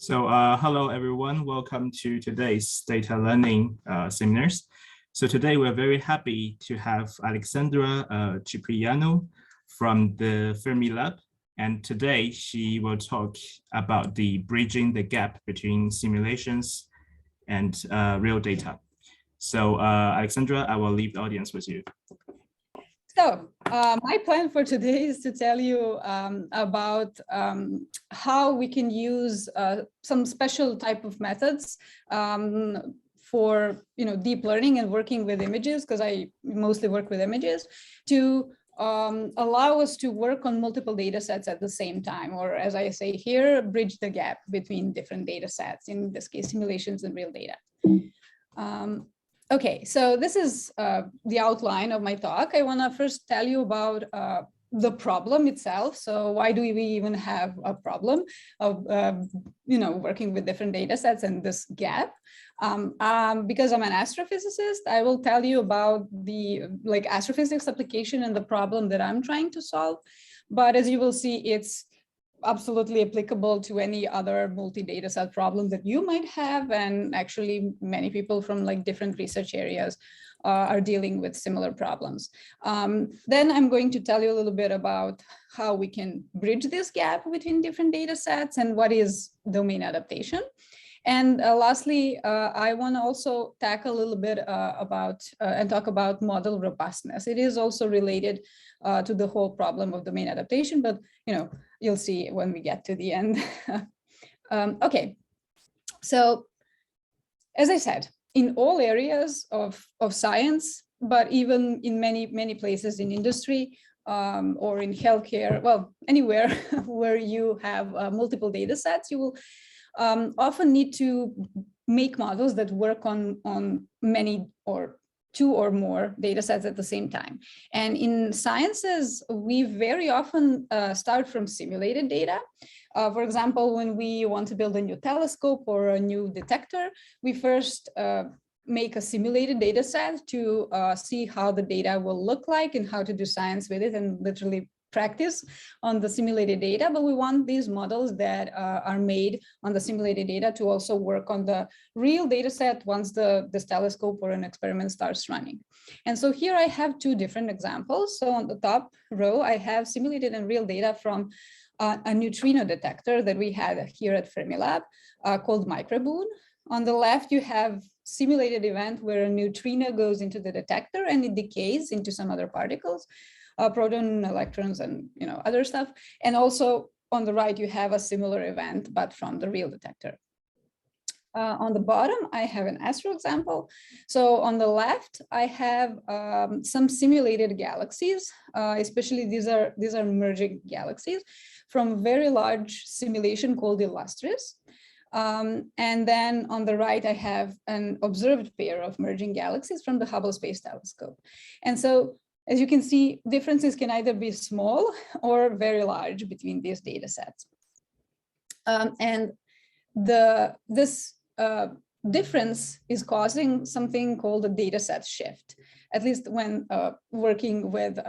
Hello everyone, welcome to today's data learning seminars. So today we're very happy to have Aleksandra Ćiprijanović from the Fermi Lab. And today she will talk about the bridging the gap between simulations and real data. So Aleksandra, I will leave the audience with you. So my plan for today is to tell you about how we can use some special type of methods for deep learning and working with images, because I mostly work with images, to allow us to work on multiple data sets at the same time, or as I say here, bridge the gap between different data sets, in this case, simulations and real data. Okay, so this is the outline of my talk. I want to first tell you about the problem itself. So why do we even have a problem of working with different data sets and this gap? Because I'm an astrophysicist, I will tell you about the astrophysics application and the problem that I'm trying to solve. But as you will see, it's absolutely applicable to any other multi-data set problem that you might have, and actually many people from different research areas are dealing with similar problems. Then I'm going to tell you a little bit about how we can bridge this gap between different data sets and what is domain adaptation. And lastly, I want to also tackle a little bit about and talk about model robustness. It is also related to the whole problem of domain adaptation, but you'll see when we get to the end. Okay, so as I said, in all areas of science, but even in many places in industry or in healthcare, well, anywhere where you have multiple data sets, you will often need to make models that work on many or two or more data sets at the same time. And in sciences, we very often start from simulated data. For example, when we want to build a new telescope or a new detector, we first make a simulated data set to see how the data will look like and how to do science with it and literally practice on the simulated data. But we want these models that are made on the simulated data to also work on the real data set once this telescope or an experiment starts running. And so here I have two different examples. So on the top row, I have simulated and real data from a neutrino detector that we had here at Fermi Lab called Microboon. On the left, you have simulated event where a neutrino goes into the detector and it decays into some other particles. Proton, electrons, and other stuff. And also on the right, you have a similar event, but from the real detector. On the bottom, I have an astro example. So on the left, I have some simulated galaxies, especially these are merging galaxies from very large simulation called Illusory. And then on the right, I have an observed pair of merging galaxies from the Hubble Space Telescope. And so as you can see, differences can either be small or very large between these data sets. And this difference is causing something called a data set shift. At least when working with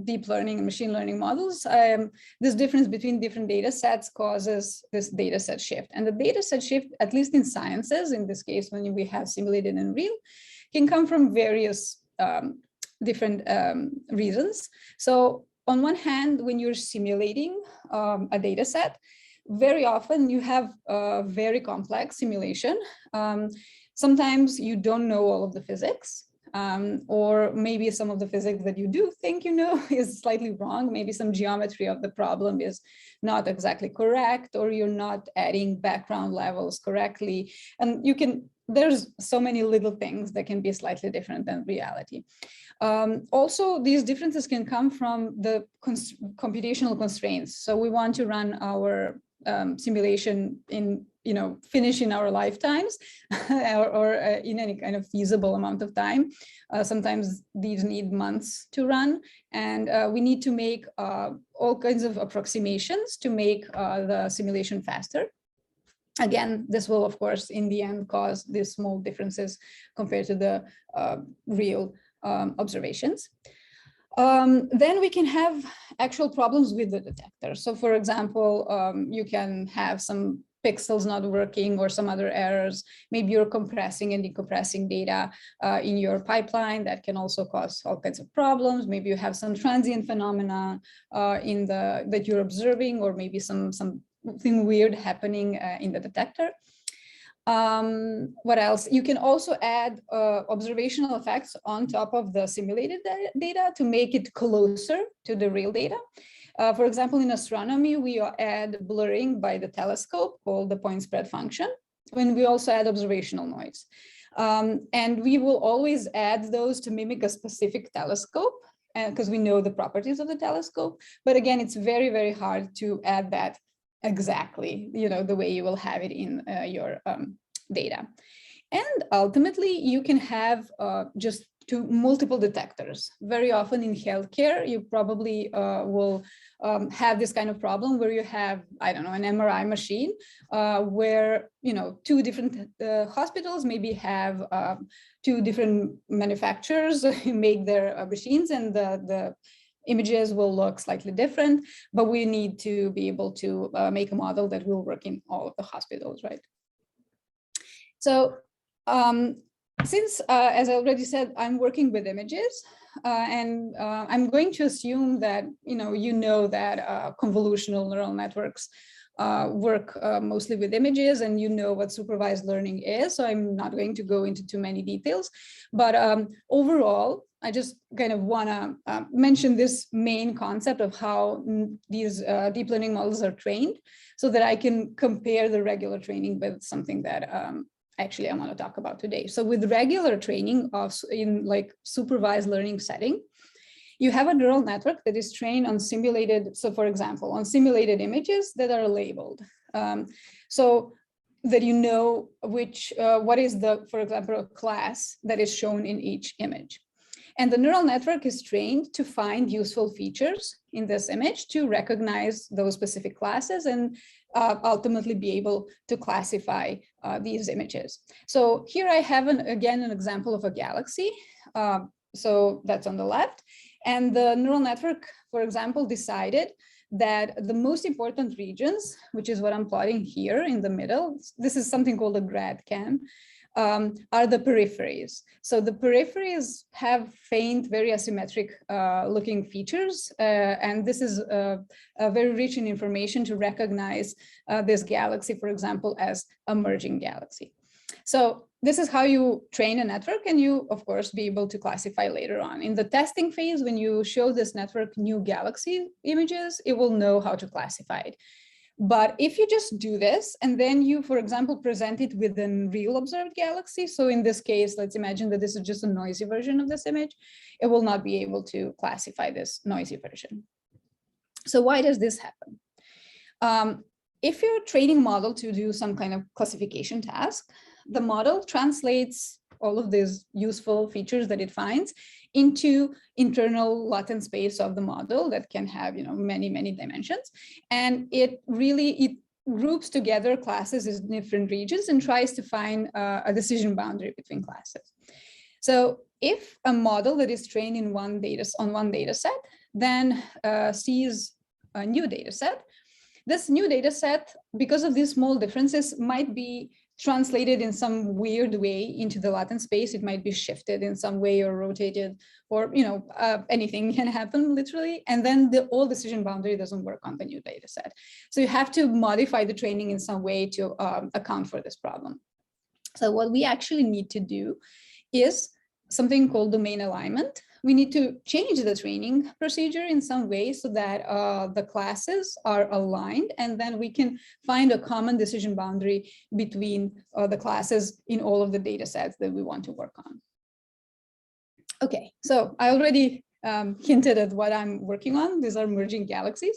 deep learning and machine learning models, this difference between different data sets causes this data set shift. And the data set shift, at least in sciences, in this case, when we have simulated and real, can come from various different reasons. So on one hand, when you're simulating a data set, very often you have a very complex simulation. Sometimes you don't know all of the physics, or maybe some of the physics that you do think you know is slightly wrong. Maybe some geometry of the problem is not exactly correct, or you're not adding background levels correctly. And there's so many little things that can be slightly different than reality. Also, these differences can come from the computational constraints. So we want to run our simulation finish in our lifetimes or in any kind of feasible amount of time. Sometimes these need months to run, and we need to make all kinds of approximations to make the simulation faster. Again, this will, of course, in the end cause these small differences compared to the real observations. Then we can have actual problems with the detector. So for example, you can have some pixels not working or some other errors. Maybe you're compressing and decompressing data in your pipeline that can also cause all kinds of problems. Maybe you have some transient phenomena that you're observing, or maybe something weird happening in the detector. What else? You can also add observational effects on top of the simulated data to make it closer to the real data. For example, in astronomy, we add blurring by the telescope called the point spread function, when we also add observational noise. And we will always add those to mimic a specific telescope because we know the properties of the telescope. But again, it's very, very hard to add that exactly, the way you will have it in your data. And ultimately, you can have just multiple detectors. Very often in healthcare, you probably will have this kind of problem where you have, I don't know, an MRI machine where, two different hospitals maybe have two different manufacturers who make their machines, and the images will look slightly different, but we need to be able to make a model that will work in all of the hospitals, right? So since, as I already said, I'm working with images, and I'm going to assume that, that convolutional neural networks work mostly with images, and what supervised learning is. So I'm not going to go into too many details, but overall, I just kind of want to mention this main concept of how these deep learning models are trained, so that I can compare the regular training with something that actually I want to talk about today. So with regular training in like supervised learning setting, you have a neural network that is trained on simulated, so for example, on simulated images that are labeled. So that what is the, for example, a class that is shown in each image. And the neural network is trained to find useful features in this image to recognize those specific classes and ultimately be able to classify these images. So here I have, again, an example of a galaxy. So that's on the left. And the neural network, for example, decided that the most important regions, which is what I'm plotting here in the middle, this is something called a grad cam, are the peripheries. So the peripheries have faint, very asymmetric looking features. And this is very rich in information to recognize this galaxy, for example, as a merging galaxy. So this is how you train a network, and you, of course, be able to classify later on. In the testing phase, when you show this network new galaxy images, it will know how to classify it. But if you just do this, and then you, for example, present it with a real observed galaxy, so in this case, let's imagine that this is just a noisy version of this image, it will not be able to classify this noisy version. So why does this happen? If you're training a model to do some kind of classification task, the model translates all of these useful features that it finds into internal latent space of the model that can have, many, many dimensions. And it groups together classes in different regions and tries to find a decision boundary between classes. So if a model that is trained on one data set then sees a new data set, this new data set, because of these small differences, might be translated in some weird way into the latent space. It might be shifted in some way or rotated, or anything can happen literally. And then the old decision boundary doesn't work on the new data set. So you have to modify the training in some way to account for this problem. So what we actually need to do is something called domain alignment. We need to change the training procedure in some way so that the classes are aligned, and then we can find a common decision boundary between the classes in all of the data sets that we want to work on. Okay, so I already hinted at what I'm working on. These are merging galaxies.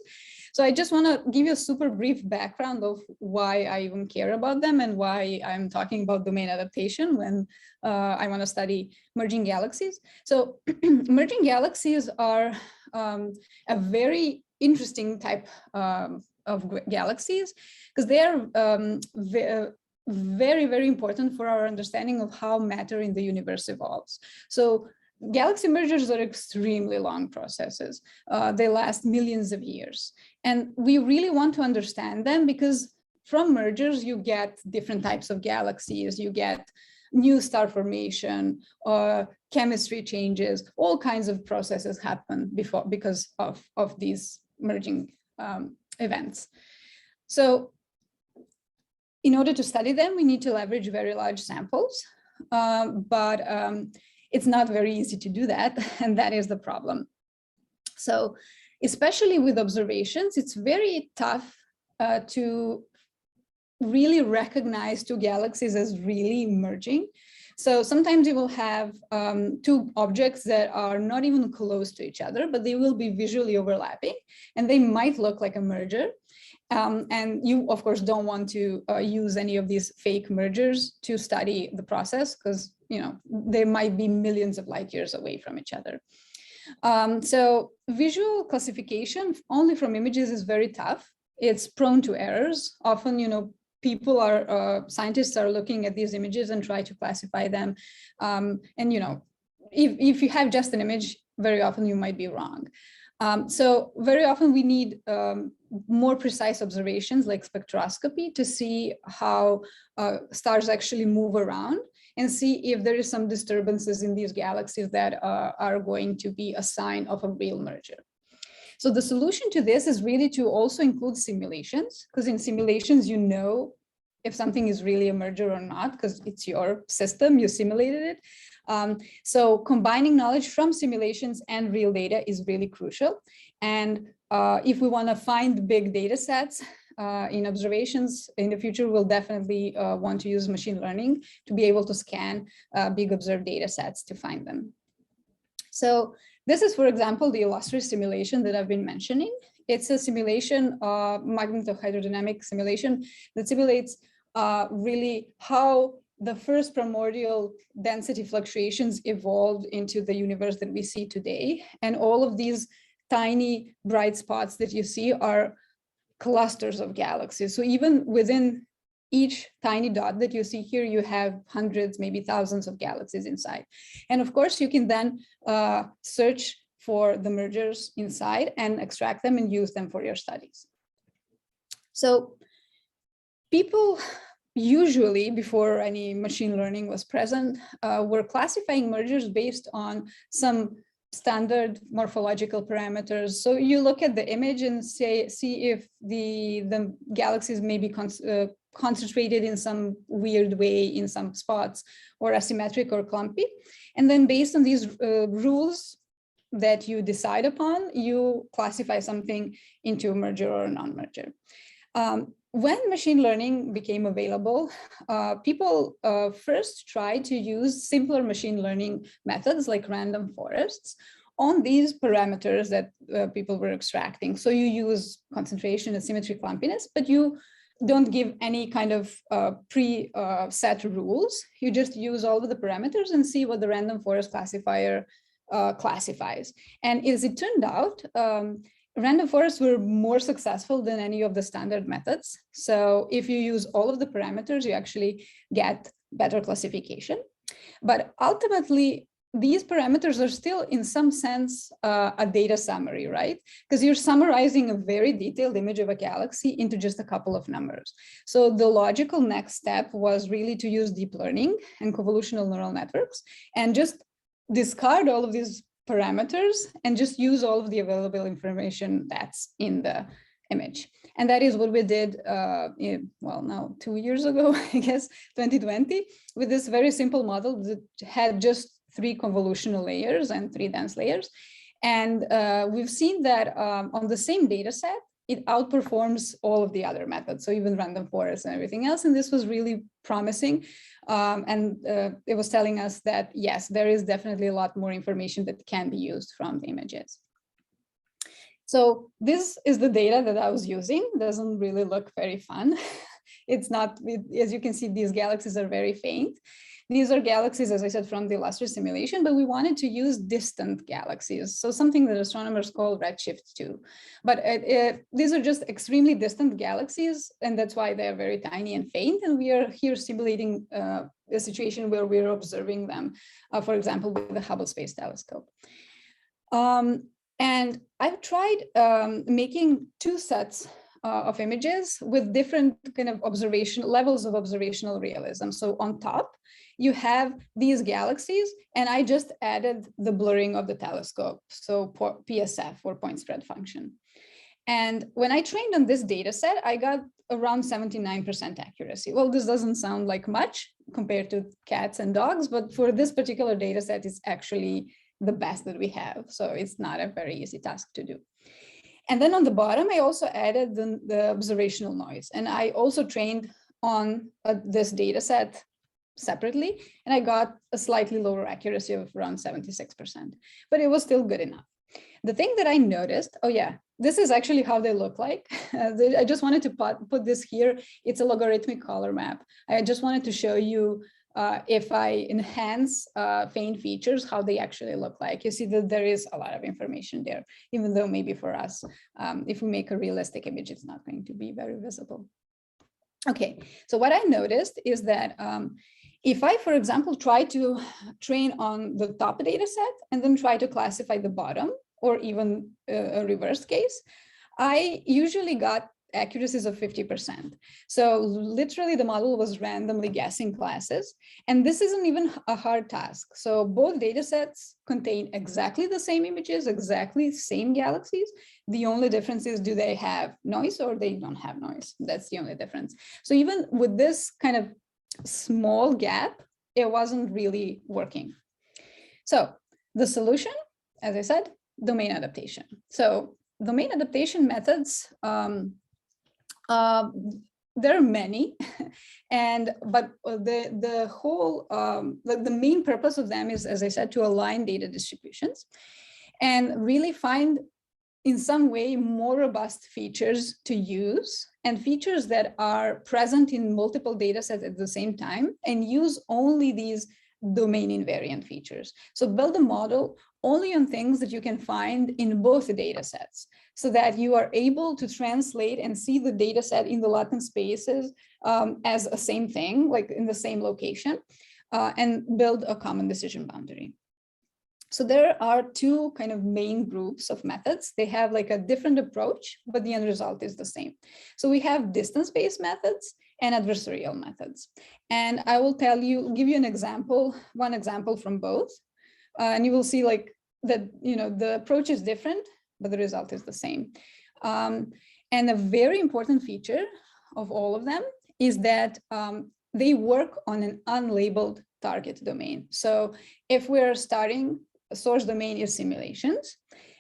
So I just want to give you a super brief background of why I even care about them and why I'm talking about domain adaptation when I want to study merging galaxies. So merging galaxies are a very interesting type of galaxies because they are very, very important for our understanding of how matter in the universe evolves. So galaxy mergers are extremely long processes. They last millions of years. And we really want to understand them because from mergers, you get different types of galaxies, you get new star formation, chemistry changes, all kinds of processes happen because of these merging events. So in order to study them, we need to leverage very large samples, but it's not very easy to do that, and that is the problem. So especially with observations, it's very tough to really recognize two galaxies as really merging. So sometimes you will have two objects that are not even close to each other, but they will be visually overlapping, and they might look like a merger. And you, of course, don't want to use any of these fake mergers to study the process, because they might be millions of light years away from each other. So visual classification only from images is very tough. It's prone to errors. Often, scientists are looking at these images and try to classify them. If you have just an image, very often you might be wrong. So very often we need more precise observations like spectroscopy to see how stars actually move around and see if there is some disturbances in these galaxies that are going to be a sign of a real merger. So the solution to this is really to also include simulations, because in simulations, if something is really a merger or not, because it's your system, you simulated it. So combining knowledge from simulations and real data is really crucial. And if we want to find big data sets in observations in the future, we'll definitely want to use machine learning to be able to scan big observed data sets to find them. So this is, for example, the Illusory simulation that I've been mentioning. It's a simulation, magnetohydrodynamic simulation that simulates really how the first primordial density fluctuations evolved into the universe that we see today. And all of these tiny bright spots that you see are clusters of galaxies. So even within each tiny dot that you see here, you have hundreds, maybe thousands of galaxies inside. And of course, you can then search for the mergers inside and extract them and use them for your studies. So people usually, before any machine learning was present, were classifying mergers based on some standard morphological parameters. So you look at the image and see if the galaxies may be concentrated in some weird way in some spots, or asymmetric or clumpy. And then based on these rules that you decide upon, you classify something into a merger or a non-merger. When machine learning became available, people first tried to use simpler machine learning methods like random forests on these parameters that people were extracting. So you use concentration, asymmetry, clumpiness, but you don't give any kind of pre-set rules. You just use all of the parameters and see what the random forest classifier classifies. And as it turned out, random forests were more successful than any of the standard methods. So if you use all of the parameters, you actually get better classification. But ultimately, these parameters are still, in some sense, a data summary, right? Because you're summarizing a very detailed image of a galaxy into just a couple of numbers. So the logical next step was really to use deep learning and convolutional neural networks and just discard all of these parameters and just use all of the available information that's in the image. And that is what we did, now 2 years ago, I guess, 2020, with this very simple model that had just 3 convolutional layers and 3 dense layers. And we've seen that on the same data set, it outperforms all of the other methods, so even random forests and everything else. And this was really promising. It was telling us that, yes, there is definitely a lot more information that can be used from the images. So this is the data that I was using. Doesn't really look very fun. It's not, as you can see, these galaxies are very faint. These are galaxies, as I said, from the Illusory simulation, but we wanted to use distant galaxies. So something that astronomers call redshift 2. But these are just extremely distant galaxies, and that's why they're very tiny and faint. And we are here simulating a situation where we're observing them, for example, with the Hubble Space Telescope. And I've tried making 2 sets of images with different kind of levels of observational realism. So on top, you have these galaxies, and I just added the blurring of the telescope, so PSF, or point spread function. And when I trained on this data set, I got around 79% accuracy. Well, this doesn't sound like much compared to cats and dogs, but for this particular data set, it's actually the best that we have. So it's not a very easy task to do. And then on the bottom, I also added the observational noise. And I also trained on this data set separately, and I got a slightly lower accuracy of around 76%, but it was still good enough. The thing that I noticed, oh yeah, this is actually how they look like. I just wanted to put this here. It's a logarithmic color map. I just wanted to show you if I enhance faint features, how they actually look like. You see that there is a lot of information there, even though maybe for us, if we make a realistic image, it's not going to be very visible. Okay, so what I noticed is that if I, for example, try to train on the top data set and then try to classify the bottom, or even a reverse case, I usually got accuracies of 50%. So literally the model was randomly guessing classes, and this isn't even a hard task. So both data sets contain exactly the same images, exactly the same galaxies. The only difference is, do they have noise or they don't have noise? That's the only difference. So even with this kind of small gap, it wasn't really working. So the solution, as I said, domain adaptation. So domain adaptation methods, there are many, but the whole the main purpose of them is, as I said, to align data distributions and really find in some way more robust features to use, and features that are present in multiple data sets at the same time, and use only these domain invariant features. So build a model only on things that you can find in both data sets, so that you are able to translate and see the data set in the latent spaces as a same thing, like in the same location, and build a common decision boundary. So there are two kind of main groups of methods. They have like a different approach, but the end result is the same. So we have distance-based methods and adversarial methods. And I will give you an example, one example from both. And you will see like that, the approach is different, but the result is the same. And a very important feature of all of them is that they work on an unlabeled target domain. So if we're starting, a source domain is simulations,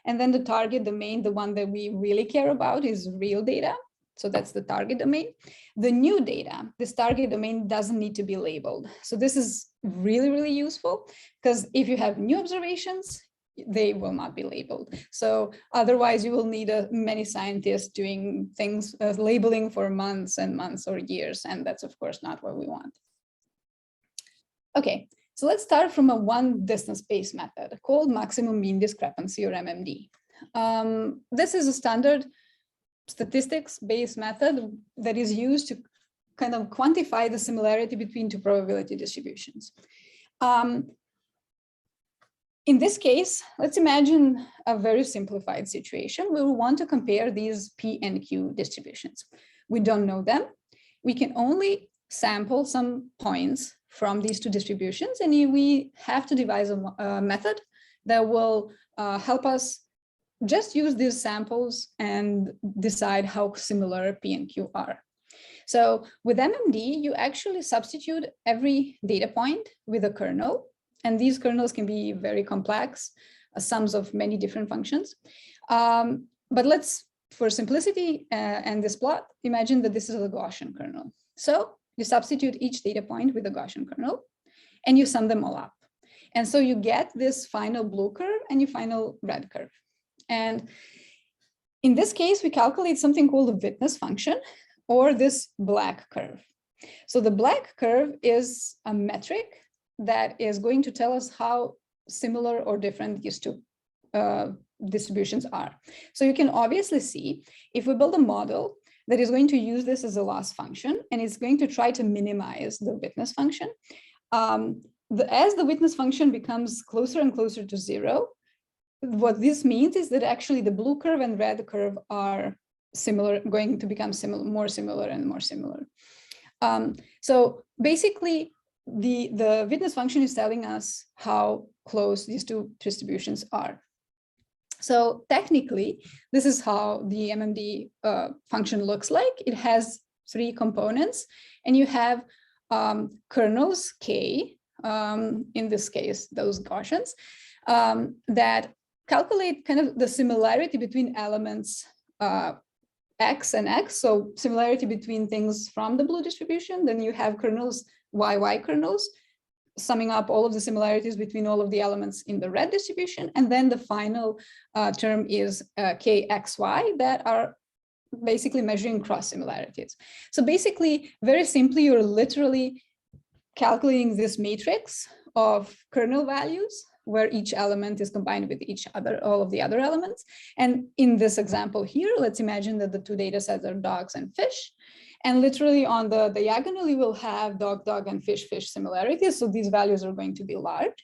and then the target domain, the one that we really care about, is real data. So that's the target domain. The new data, this target domain doesn't need to be labeled. So this is really, really useful, because if you have new observations, they will not be labeled. So otherwise you will need many scientists doing things, labeling for months and months or years. And that's of course not what we want. Okay, so let's start from a one distance-based method called maximum mean discrepancy, or MMD. This is a standard statistics-based method that is used to kind of quantify the similarity between two probability distributions. In this case, let's imagine a very simplified situation where we want to compare these P and Q distributions. We don't know them. We can only sample some points from these two distributions, and we have to devise a method that will help us just use these samples and decide how similar P and Q are. So with MMD, you actually substitute every data point with a kernel, and these kernels can be very complex, sums of many different functions. But let's, for simplicity and this plot, imagine that this is a Gaussian kernel. So you substitute each data point with a Gaussian kernel, and you sum them all up. And so you get this final blue curve and your final red curve. And in this case, we calculate something called a witness function, or this black curve. So the black curve is a metric that is going to tell us how similar or different these two distributions are. So you can obviously see, if we build a model that is going to use this as a loss function, and it's going to try to minimize the witness function, as the witness function becomes closer and closer to zero, what this means is that actually the blue curve and red curve are similar, going to become similar, more similar and more similar. So basically, the witness function is telling us how close these two distributions are. So technically, this is how the MMD function looks like. It has 3 components, and you have kernels K, in this case, those Gaussians, that calculate kind of the similarity between elements X and X, so similarity between things from the blue distribution. Then you have kernels YY kernels, summing up all of the similarities between all of the elements in the red distribution. And then the final term is KXY, that are basically measuring cross similarities. So basically, very simply, you're literally calculating this matrix of kernel values where each element is combined with all of the other elements. And in this example here, let's imagine that the 2 data sets are dogs and fish. And literally on the diagonal, you will have dog, dog, and fish, fish similarities. So these values are going to be large.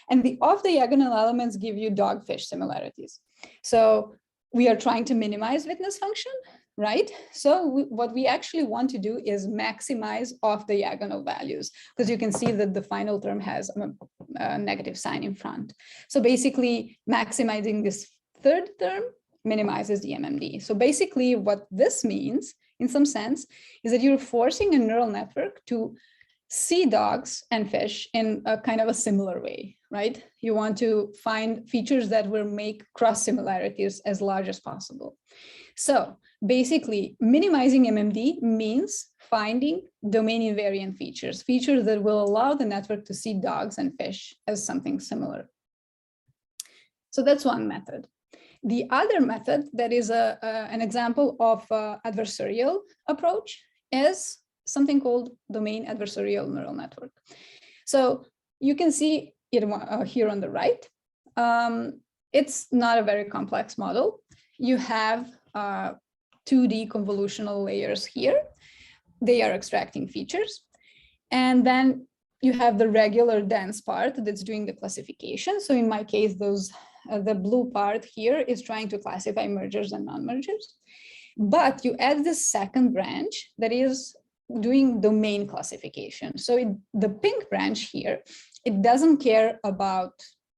And the off-diagonal elements give you dog, fish similarities. So we are trying to minimize witness function, right? So what we actually want to do is maximize off-diagonal values, because you can see that the final term has a negative sign in front. So basically, maximizing this 3rd term minimizes the MMD. So basically, what this means, in some sense, is that you're forcing a neural network to see dogs and fish in a kind of a similar way, right? You want to find features that will make cross similarities as large as possible. So basically, minimizing MMD means finding domain invariant features, features that will allow the network to see dogs and fish as something similar. So that's one method. The other method that is an example of adversarial approach is something called domain adversarial neural network. So you can see it here on the right. It's not a very complex model. You have 2D convolutional layers here. They are extracting features. And then you have the regular dense part that's doing the classification. So in my case, the blue part here is trying to classify mergers and non-mergers. But you add the second branch that is doing domain classification. So the pink branch here, it doesn't care about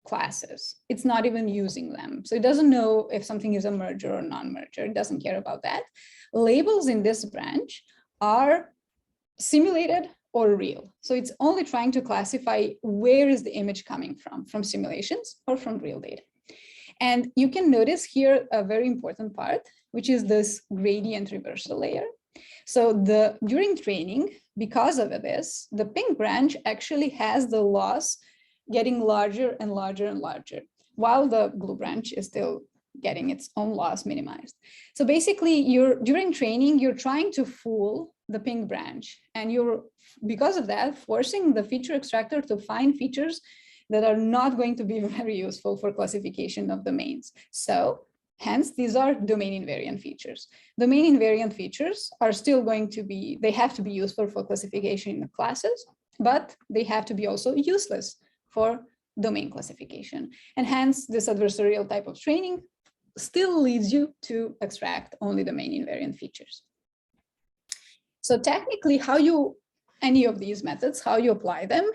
classes. It's not even using them. So it doesn't know if something is a merger or non-merger. It doesn't care about that. Labels in this branch are simulated or real. So it's only trying to classify where is the image coming from simulations or from real data. And you can notice here a very important part, which is this gradient reversal layer. So during training, because of this, the pink branch actually has the loss getting larger and larger and larger, while the blue branch is still getting its own loss minimized. So basically, during training, you're trying to fool the pink branch, and you're, because of that, forcing the feature extractor to find features that are not going to be very useful for classification of domains. So hence, these are domain invariant features. Domain invariant features are still going to be, they have to be useful for classification in classes, but they have to be also useless for domain classification. And hence, this adversarial type of training still leads you to extract only domain invariant features. So technically, any of these methods, how you apply them,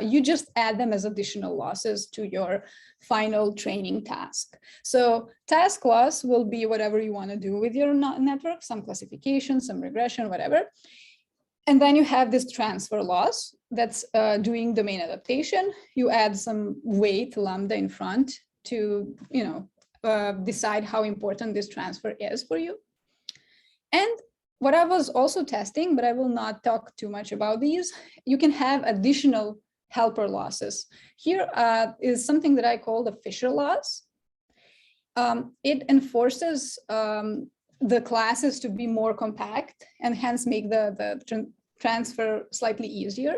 you just add them as additional losses to your final training task. So task loss will be whatever you want to do with your network, some classification, some regression, whatever. And then you have this transfer loss that's doing domain adaptation. You add some weight, lambda, in front to decide how important this transfer is for you. And what I was also testing, but I will not talk too much about these, you can have additional helper losses. Here is something that I call the Fisher loss. It enforces the classes to be more compact and hence make the transfer slightly easier.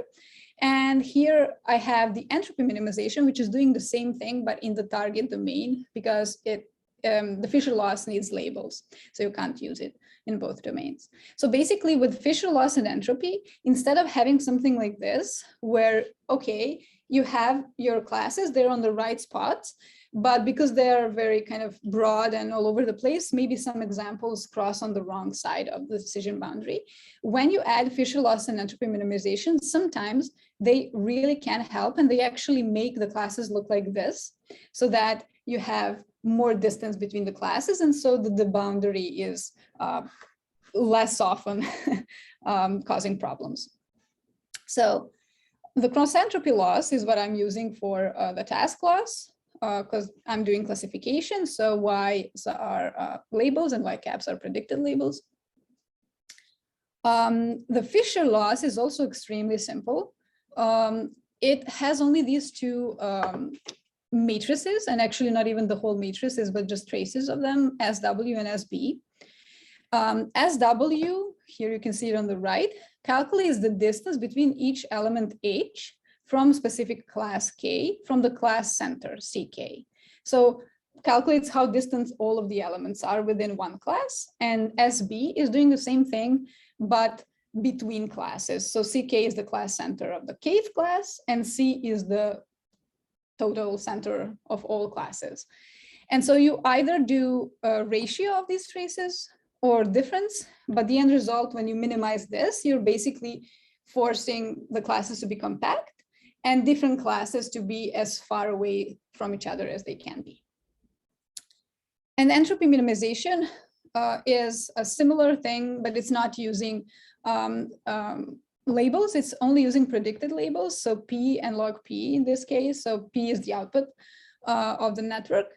And here I have the entropy minimization, which is doing the same thing, but in the target domain, because the Fisher loss needs labels, so you can't use it in both domains. So basically with Fisher loss and entropy, instead of having something like this, where, okay, you have your classes, they're on the right spots, but because they're very kind of broad and all over the place, maybe some examples cross on the wrong side of the decision boundary. When you add Fisher loss and entropy minimization, sometimes they really can help, and they actually make the classes look like this, so that you have more distance between the classes, and so the boundary is less often causing problems. So the cross entropy loss is what I'm using for the task loss, because I'm doing classification. So Y's are labels and Y caps are predicted labels. The Fisher loss is also extremely simple. It has only these two matrices, and actually not even the whole matrices, but just traces of them, SW and SB. SW, here you can see it on the right, calculates the distance between each element H from specific class K from the class center CK. So calculates how distant all of the elements are within one class, and SB is doing the same thing, but between classes. So CK is the class center of the kth class, and C is the total center of all classes. And so you either do a ratio of these traces or difference, but the end result, when you minimize this, you're basically forcing the classes to be compact and different classes to be as far away from each other as they can be. And entropy minimization is a similar thing, but it's not using labels, it's only using predicted labels. So P and log P in this case. So P is the output of the network.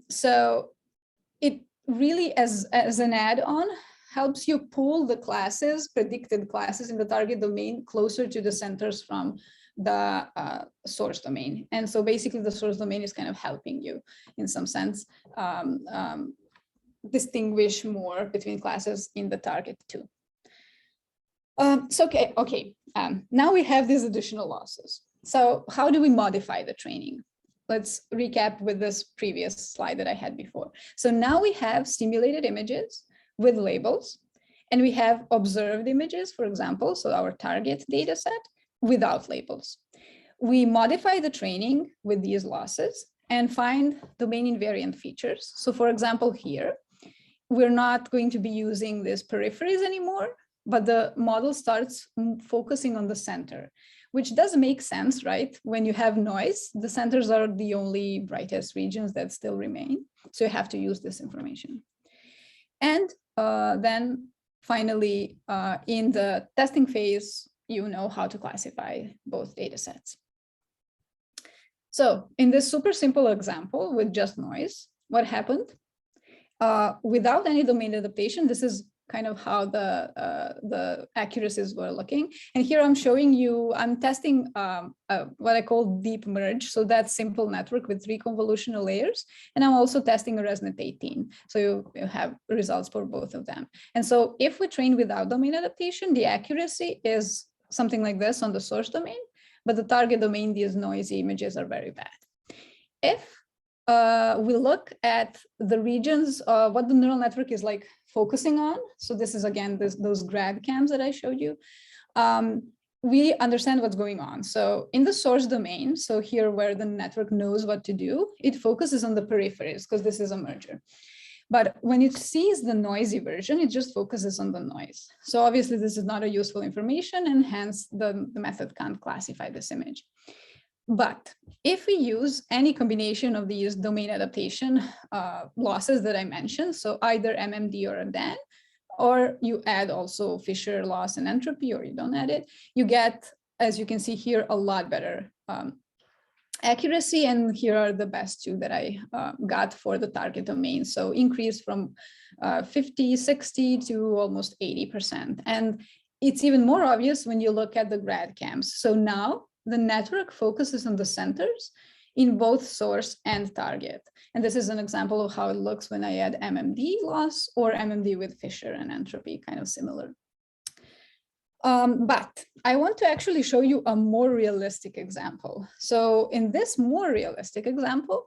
So it really, as an add-on, helps you pull the classes, predicted classes in the target domain closer to the centers from the source domain. And so basically the source domain is kind of helping you in some sense distinguish more between classes in the target too. So now we have these additional losses. So how do we modify the training? Let's recap with this previous slide that I had before. So now we have stimulated images with labels, and we have observed images, for example, so our target data set without labels. We modify the training with these losses and find domain invariant features. So for example, here, we're not going to be using these peripheries anymore, but the model starts focusing on the center, which does make sense, right? When you have noise, the centers are the only brightest regions that still remain. So you have to use this information. And then finally, in the testing phase, you know how to classify both data sets. So in this super simple example with just noise, what happened? Without any domain adaptation, this is kind of how the accuracies were looking. And here I'm showing you, I'm testing what I call deep merge. So that's simple network with 3 convolutional layers. And I'm also testing a ResNet 18. So you have results for both of them. And so if we train without domain adaptation, the accuracy is something like this on the source domain, but the target domain, these noisy images are very bad. If we look at the regions, what the neural network is like focusing on. So this is again, those grad cams that I showed you. We understand what's going on. So in the source domain, so here where the network knows what to do, it focuses on the peripheries because this is a merger. But when it sees the noisy version, it just focuses on the noise. So obviously this is not a useful information, and hence the method can't classify this image. But if we use any combination of these domain adaptation losses that I mentioned, so either MMD or a DAN, or you add also Fisher loss and entropy, or you don't add it, you get, as you can see here, a lot better accuracy. And here are the best 2 that I got for the target domain. So increase from 50, 60 to almost 80%. And it's even more obvious when you look at the grad cams. So now the network focuses on the centers in both source and target. And this is an example of how it looks when I add MMD loss or MMD with Fisher and entropy, kind of similar. But I want to actually show you a more realistic example. So in this more realistic example,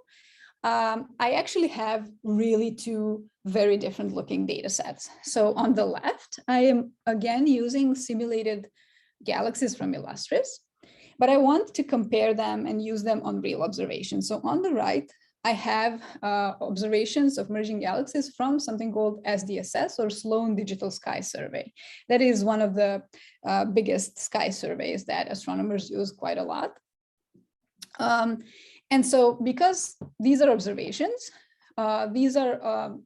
I actually have really 2 very different looking data sets. So on the left, I am again using simulated galaxies from Illusory. but I want to compare them and use them on real observations. So on the right, I have observations of merging galaxies from something called SDSS, or Sloan Digital Sky Survey. That is one of the biggest sky surveys that astronomers use quite a lot. And so because these are observations, these are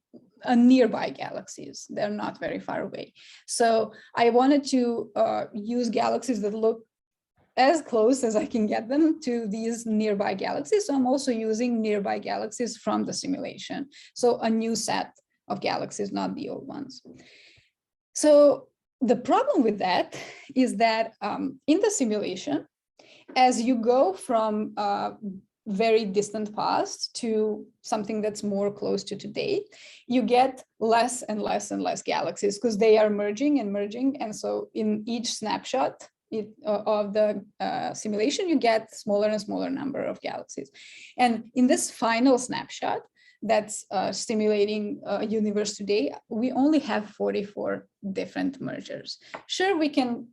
nearby galaxies. They're not very far away. So I wanted to use galaxies that look as close as I can get them to these nearby galaxies. So I'm also using nearby galaxies from the simulation. So a new set of galaxies, not the old ones. So the problem with that is that in the simulation, as you go from very distant past to something that's more close to today, you get less and less and less galaxies because they are merging and merging. And so in each snapshot of the simulation, you get smaller and smaller number of galaxies. And in this final snapshot that's stimulating a universe today, we only have 44 different mergers. Sure, we can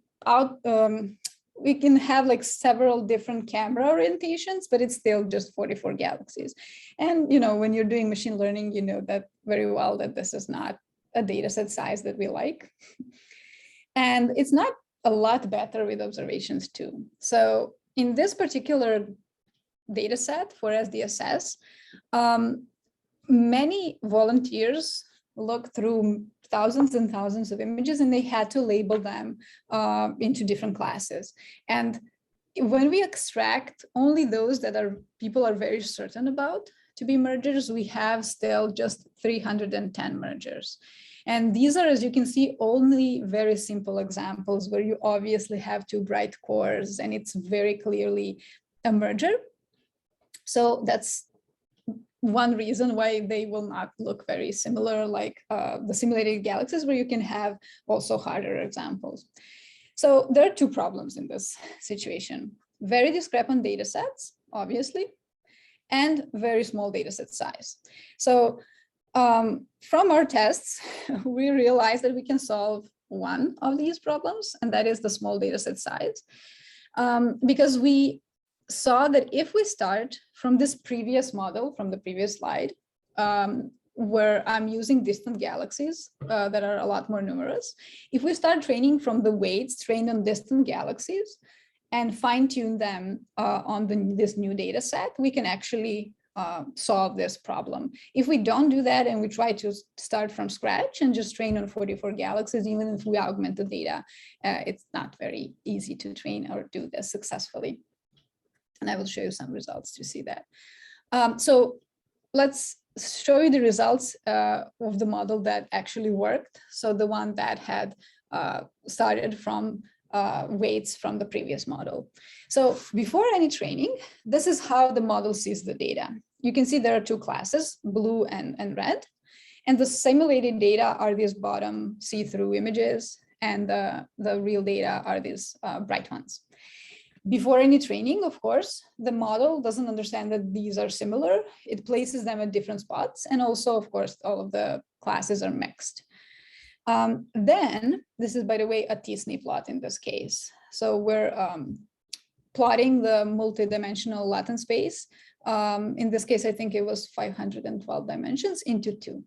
have like several different camera orientations, but it's still just 44 galaxies. And when you're doing machine learning, you know that very well that this is not a data set size that we like. And it's not a lot better with observations too. So in this particular data set for SDSS, many volunteers looked through thousands and thousands of images, and they had to label them into different classes. And when we extract only those that people are very certain about to be mergers, we have still just 310 mergers. And these are, as you can see, only very simple examples where you obviously have two bright cores and it's very clearly a merger. So that's one reason why they will not look very similar like the simulated galaxies, where you can have also harder examples. So there are two problems in this situation: very discrepant data sets, obviously, and very small data set size. So from our tests, we realized that we can solve one of these problems, and that is the small data set size, because we saw that if we start from this previous model, from the previous slide, where I'm using distant galaxies that are a lot more numerous, if we start training from the weights trained on distant galaxies and fine-tune them on this new data set, we can actually solve this problem. If we don't do that and we try to start from scratch and just train on 44 galaxies, even if we augment the data, it's not very easy to train or do this successfully. And I will show you some results to see that. So let's show you the results of the model that actually worked. So the one that had started from weights from the previous model. So before any training, this is how the model sees the data. You can see there are two classes, blue and red. And the simulated data are these bottom see-through images, and the real data are these bright ones. Before any training, of course, the model doesn't understand that these are similar. It places them at different spots. And also, of course, all of the classes are mixed. Then, this is, by the way, a t-SNE plot in this case. So we're plotting the multidimensional latent space. In this case, I think it was 512 dimensions into 2.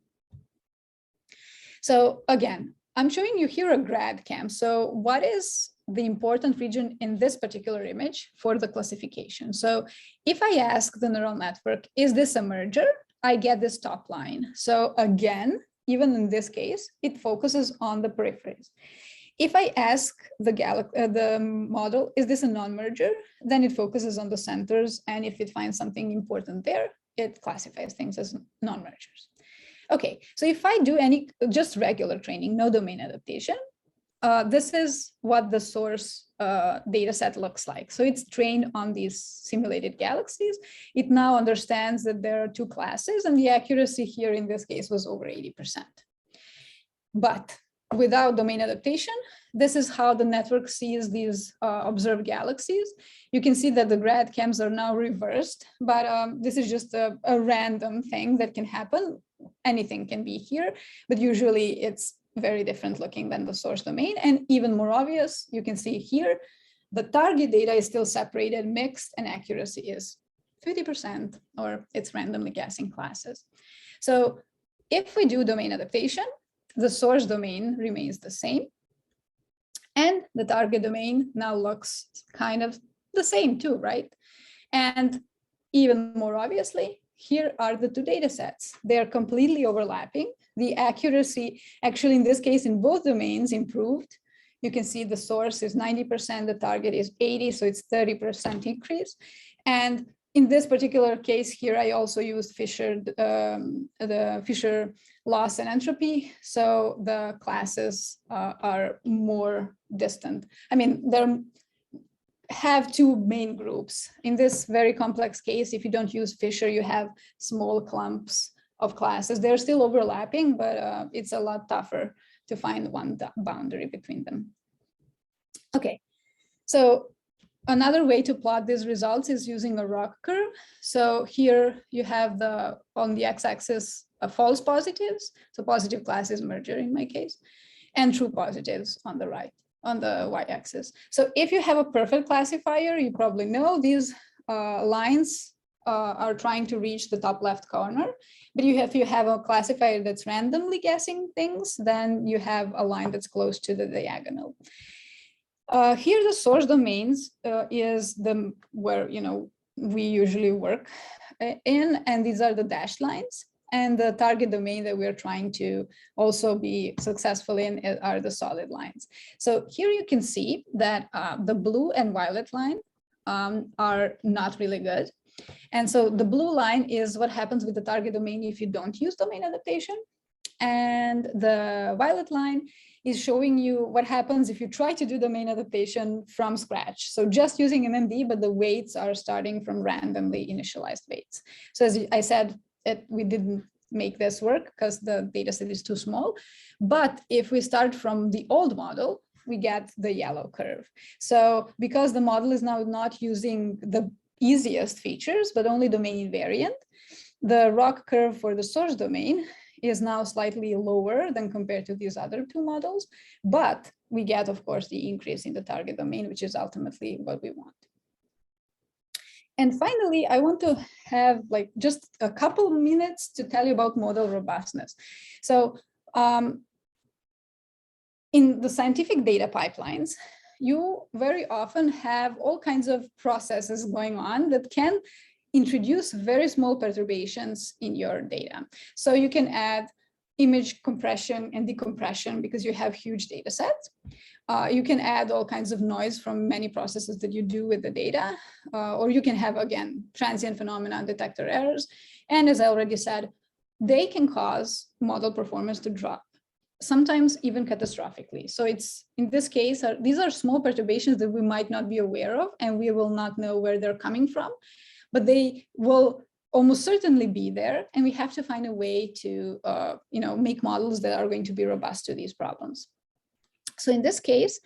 So again, I'm showing you here a grad cam. So what is the important region in this particular image for the classification? So if I ask the neural network, is this a merger? I get this top line. So again, even in this case, it focuses on the peripheries. If I ask the model, is this a non-merger? Then it focuses on the centers. And if it finds something important there, it classifies things as non-mergers. Okay, so if I do just regular training, no domain adaptation, this is what the source data set looks like. So it's trained on these simulated galaxies. It now understands that there are two classes, and the accuracy here in this case was over 80%. But without domain adaptation, this is how the network sees these observed galaxies. You can see that the grad cams are now reversed, but this is just a random thing that can happen. Anything can be here, but usually it's very different looking than the source domain. And even more obvious, you can see here, the target data is still separated, mixed, and accuracy is 50%, or it's randomly guessing classes. So if we do domain adaptation, the source domain remains the same. And the target domain now looks kind of the same too, right? And even more obviously, here are the two data sets. They're completely overlapping. The accuracy, actually in this case, in both domains improved. You can see the source is 90%, the target is 80, so it's 30% increase. And in this particular case here, I also used the Fisher loss and entropy. So the classes are more distant. I mean, they have two main groups. In this very complex case, if you don't use Fisher, you have small clumps of classes. They're still overlapping, but it's a lot tougher to find one boundary between them. Okay, so another way to plot these results is using a ROC curve. So here you have on the x-axis false positives, so positive classes merger in my case, and true positives on the right, on the y-axis. So if you have a perfect classifier, you probably know these lines are trying to reach the top left corner. But if you have a classifier that's randomly guessing things, then you have a line that's close to the diagonal. Here the source domains is where we usually work in, and these are the dashed lines. And the target domain that we're trying to also be successful in are the solid lines. So here you can see that the blue and violet line are not really good. And so the blue line is what happens with the target domain if you don't use domain adaptation. And the violet line is showing you what happens if you try to do domain adaptation from scratch. So just using MMD, but the weights are starting from randomly initialized weights. So as I said, we didn't make this work because the data set is too small. But if we start from the old model, we get the yellow curve. So because the model is now not using the easiest features, but only domain invariant, the ROC curve for the source domain is now slightly lower than compared to these other two models, but we get, of course, the increase in the target domain, which is ultimately what we want. And finally, I want to have just a couple minutes to tell you about model robustness. So in the scientific data pipelines, you very often have all kinds of processes going on that can introduce very small perturbations in your data. So you can add image compression and decompression because you have huge data sets. You can add all kinds of noise from many processes that you do with the data, or you can have, again, transient phenomena and detector errors. And as I already said, they can cause model performance to drop, sometimes even catastrophically. So it's, in this case, these are small perturbations that we might not be aware of, and we will not know where they're coming from, but they will almost certainly be there. And we have to find a way to make models that are going to be robust to these problems. So in this case,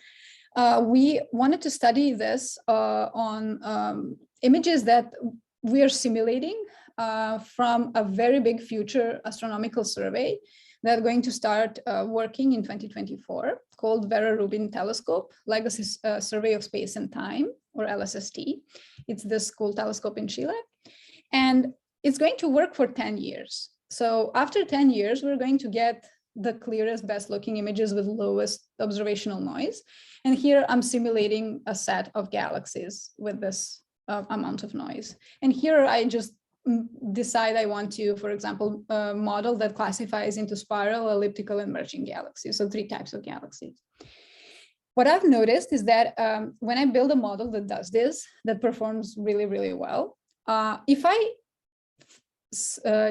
we wanted to study this on images that we are simulating from a very big future astronomical survey that are going to start working in 2024, called Vera Rubin Telescope, Legacy Survey of Space and Time, or LSST. It's this cool telescope in Chile. And it's going to work for 10 years. So after 10 years, we're going to get the clearest, best looking images with lowest observational noise. And here I'm simulating a set of galaxies with this amount of noise. And here I just decide I want to, for example, a model that classifies into spiral, elliptical, and merging galaxies. So 3 types of galaxies. What I've noticed is that when I build a model that does this, that performs really, really well, if I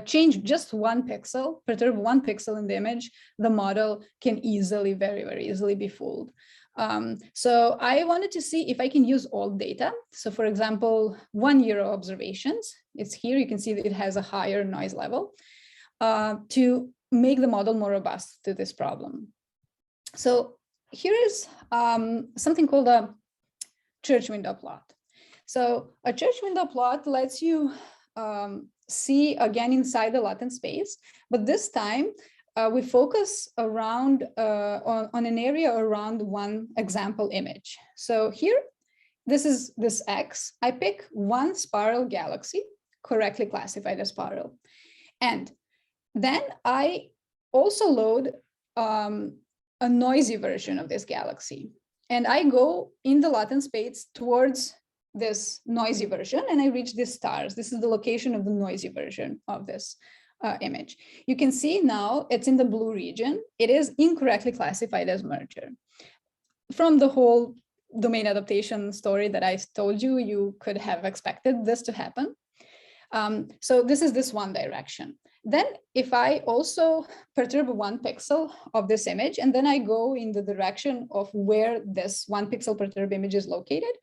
change just one pixel, perturb one pixel in the image, the model can easily, very, very easily be fooled. So I wanted to see if I can use old data. So for example, 1 year of observations, it's here, you can see that it has a higher noise level, to make the model more robust to this problem. So here is something called a church window plot. So a church window plot lets you see again inside the latent space, but this time we focus around on an area around one example image. So here this is this X. I pick one spiral galaxy, correctly classified as spiral. And then I also load a noisy version of this galaxy. And I go in the latent space towards this noisy version, and I reach these stars. This is the location of the noisy version of this image. You can see now it's in the blue region. It is incorrectly classified as merger. From the whole domain adaptation story that I told you, you could have expected this to happen. So this is this one direction. Then if I also perturb 1 pixel of this image, and then I go in the direction of where this 1 pixel perturbed image is located,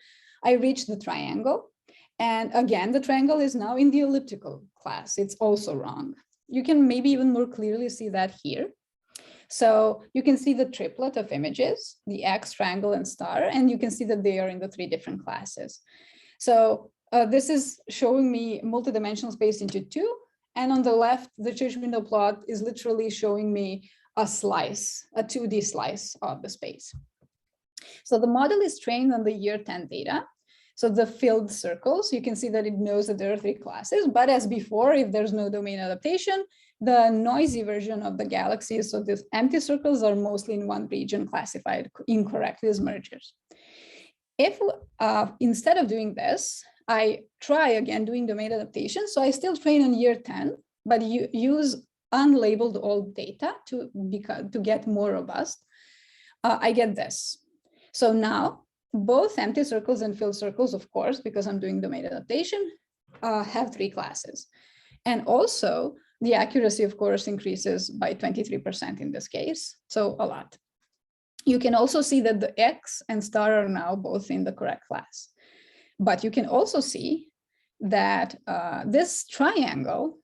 I reach the triangle. And again, the triangle is now in the elliptical class. It's also wrong. You can maybe even more clearly see that here. So you can see the triplet of images, the X, triangle, and star, and you can see that they are in the 3 different classes. So this is showing me multidimensional space into 2. And on the left, the church window plot is literally showing me a slice, a 2D slice of the space. So the model is trained on the year 10 data. So the filled circles, you can see that it knows that there are 3 classes, but as before, if there's no domain adaptation, the noisy version of the galaxies, so these empty circles, are mostly in one region classified incorrectly as mergers. If instead of doing this, I try again doing domain adaptation, so I still train on year 10, but you use unlabeled old data to get more robust, I get this. So now both empty circles and filled circles, of course, because I'm doing domain adaptation, have 3 classes. And also the accuracy, of course, increases by 23% in this case, so a lot. You can also see that the X and star are now both in the correct class. But you can also see that this triangle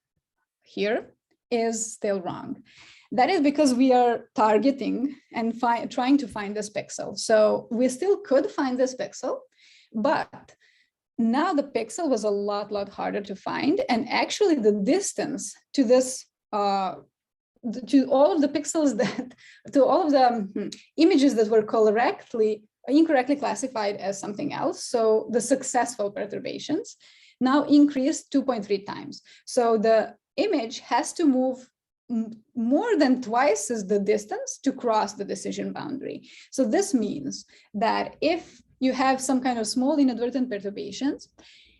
here is still wrong. That is because we are targeting and trying to find this pixel. So we still could find this pixel, but now the pixel was a lot harder to find. And actually the distance to this, to all of the pixels to all of the images that were incorrectly classified as something else, so the successful perturbations, now increased 2.3 times. So the image has to move more than twice as the distance to cross the decision boundary. So this means that if you have some kind of small inadvertent perturbations,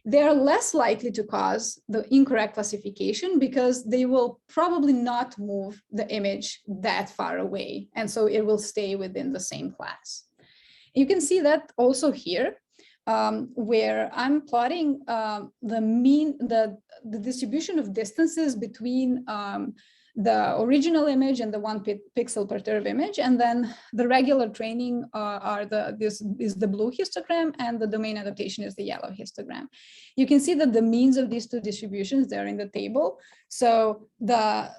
they are less likely to cause the incorrect classification because they will probably not move the image that far away. And so it will stay within the same class. You can see that also here, where I'm plotting the distribution of distances between the original image and the 1 pixel perturbed image, and then the regular training this is the blue histogram, and the domain adaptation is the yellow histogram. You can see that the means of these 2 distributions, they're in the table. So the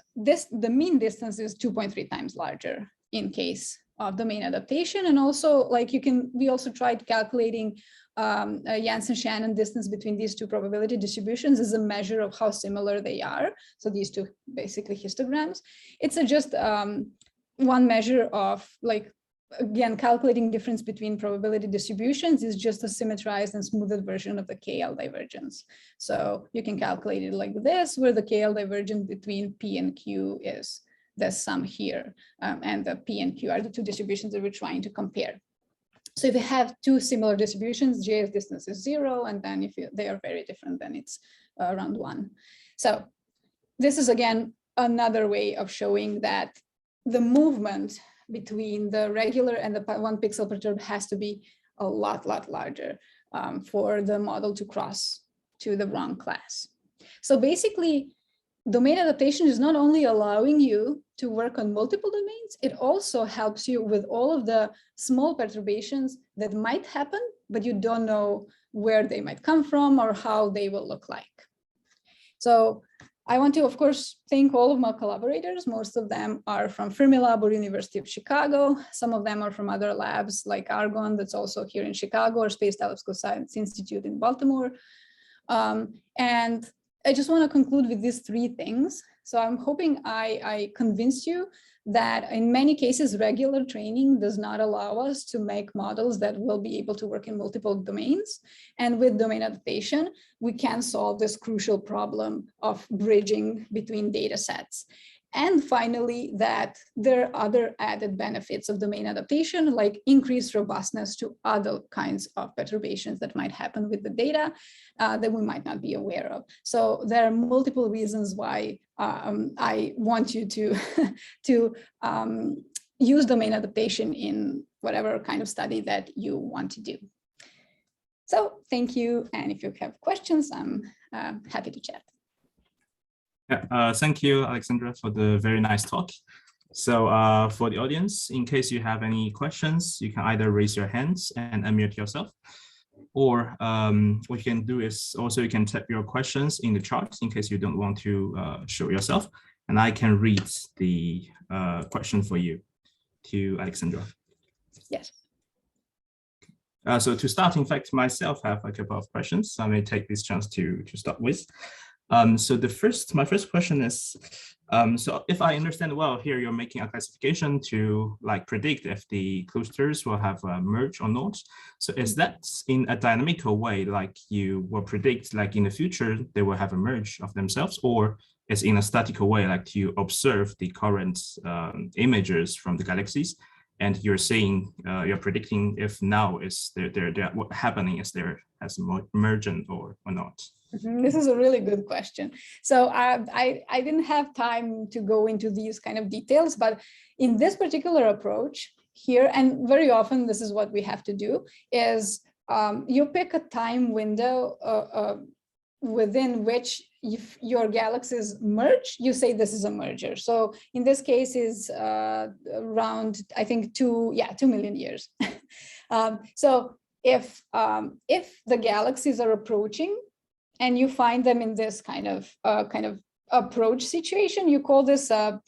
mean distance is 2.3 times larger in case of domain adaptation. And also, like we also tried calculating Janssen-Shannon distance between these 2 probability distributions as a measure of how similar they are. So these 2 basically histograms. It's just one measure of, like, again, calculating difference between probability distributions is just a symmetrized and smoothed version of the KL divergence. So you can calculate it like this, where the KL divergence between P and Q is this sum here, and the P and Q are the 2 distributions that we're trying to compare. So if you have 2 similar distributions, JS distance is 0, and then if they are very different, then it's around 1. So this is, again, another way of showing that the movement between the regular and the 1 pixel perturbed has to be a lot larger for the model to cross to the wrong class. So basically, domain adaptation is not only allowing you to work on multiple domains, it also helps you with all of the small perturbations that might happen, but you don't know where they might come from or how they will look like. So I want to, of course, thank all of my collaborators. Most of them are from Fermi Lab or University of Chicago. Some of them are from other labs like Argonne, that's also here in Chicago, or Space Telescope Science Institute in Baltimore. And I just want to conclude with these 3 things. So I'm hoping I convinced you that in many cases, regular training does not allow us to make models that will be able to work in multiple domains. And with domain adaptation, we can solve this crucial problem of bridging between data sets. And finally, that there are other added benefits of domain adaptation, like increased robustness to other kinds of perturbations that might happen with the data that we might not be aware of. So there are multiple reasons why I want you to, to use domain adaptation in whatever kind of study that you want to do. So thank you. And if you have questions, I'm happy to chat. Yeah, thank you, Aleksandra, for the very nice talk. So for the audience, in case you have any questions, you can either raise your hands and unmute yourself, or what you can do is also you can type your questions in the chat in case you don't want to show yourself, and I can read the question for you to Aleksandra. Yes. So to start, in fact, myself have a couple of questions. I may take this chance to start with. So my first question is, so if I understand well, here you're making a classification to like predict if the clusters will have a merge or not. So is that in a dynamical way, like you will predict like in the future, they will have a merge of themselves, or it's in a statical way, like you observe the current images from the galaxies, and you're saying, you're predicting if now is what happening is there as mergent or not? This is a really good question. So I didn't have time to go into these kind of details, but in this particular approach here, and very often this is what we have to do, is you pick a time window within which if your galaxies merge, you say this is a merger. So in this case is around, I think 2 million years. So if the galaxies are approaching, and you find them in this kind of approach situation, you call this a